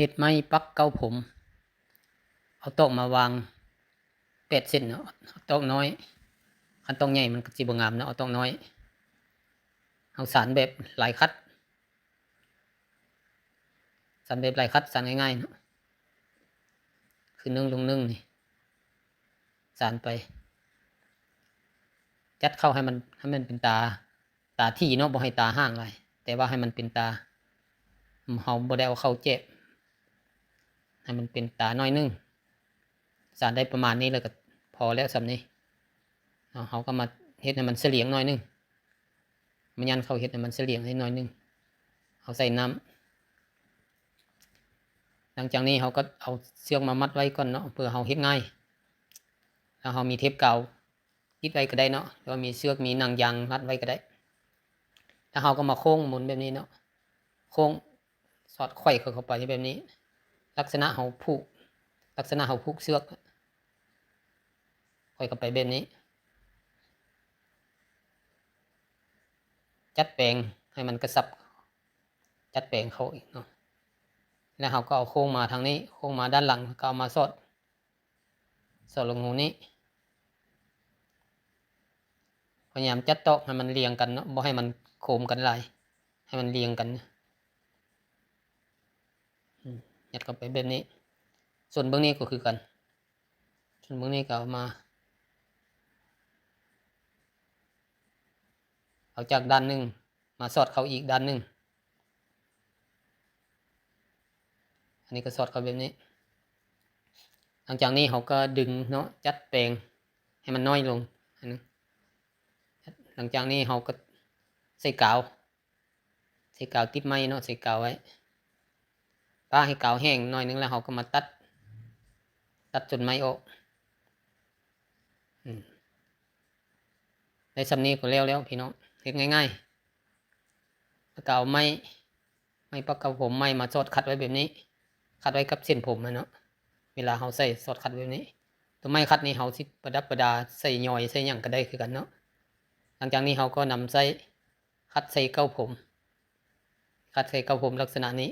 เฮ็ดไม้ปักเก้าผมเอาโต๊ะมาวาง8 เส้นเนาะเอาโต๊ะน้อยคันโต๊ะใหญ่มันก็สิบ่งามเนาะเอาโต๊ะน้อยเอาสานแบบลายคัดสานแบบลายคัดสานง่ายๆเนาะคือนึ่งลงนึ่งนี่สานไปจัดเข้าให้มันเป็นตาที่เนาะบ่ให้ตาห่างหลายแต่ว่าให้มันเป็นตาเฮาบ่ได้เอาเข้าเจ็บให้มันเป็นตาน้อยนึงสานได้ประมาณนี้แล้วก็พอแล้วสำนี้เฮาก็มาเฮ็ดให้มันเสลียงหน่อยนึงมันยันเข้าเฮ็ดให้มันเสลียงให้หน่อยนึงเอาใส่น้ำหลังจากนี้เฮาก็เอาเชือกมามัดไว้ก่อนเนาะเพื่อเฮาเฮ็ดง่ายแล้วเฮามีเทปกาวติดไว้ก็ได้เนาะหรือว่ามีเชือกมีหนังยางรัดไว้ก็ได้แล้วเฮาก็มาโค้งหมุนแบบนี้เนาะโค้งสอดไขว้เข้าไปแบบนี้ลักษณะเฮาผูกเชือกไขว้เข้าไปแบบนี้จัดแปลงให้มันกระสับจัดแปลงเขาอีกเนาะแล้วเราก็เอาโค้งมาทางนี้โค้งมาด้านหลังก็เอามาสอดลงหูนี้พยายามจัดโต๊ะให้มันเรียงกันเนาะบ่ให้มันโค้งกันหลายให้มันเรียงกันยัดเข้าไปแบบนี้ส่วนเบื้องนี้ก็คือกันส่วนเบื้องนี้ก็เอาจากด้านหนึ่งมาสอดเขาอีกด้านหนึ่งอันนี้ก็สอดเขาแบบนี้หลังจากนี้เขาก็ดึงเนาะจัดแปลงให้มันน้อยลงอันนึงหลังจากนี้เขาก็ใส่กาวติดไม้เนาะใส่กาวไว้ป้าให้กาวแห้งหน่อยนึงแล้วเขาก็มาตัดจนไม้ออกได้สำนี้ก็แล้วพี่น้องเฮ็ดง่ายๆแล้วก็เอาไม้ปักกับผมไม้มาสอดขัดไว้แบบนี้ขัดไว้กับเส้นผมเนาะเวลาเขาใส่สอดขัดแบบนี้ตัวไม้ขัดนี้เขาสิประดับประดาใส่ย่อยใส่หยังก็ได้คือกันเนาะหลังจากนี้เขาก็นำใส่ขัดใส่เก้าผมลักษณะนี้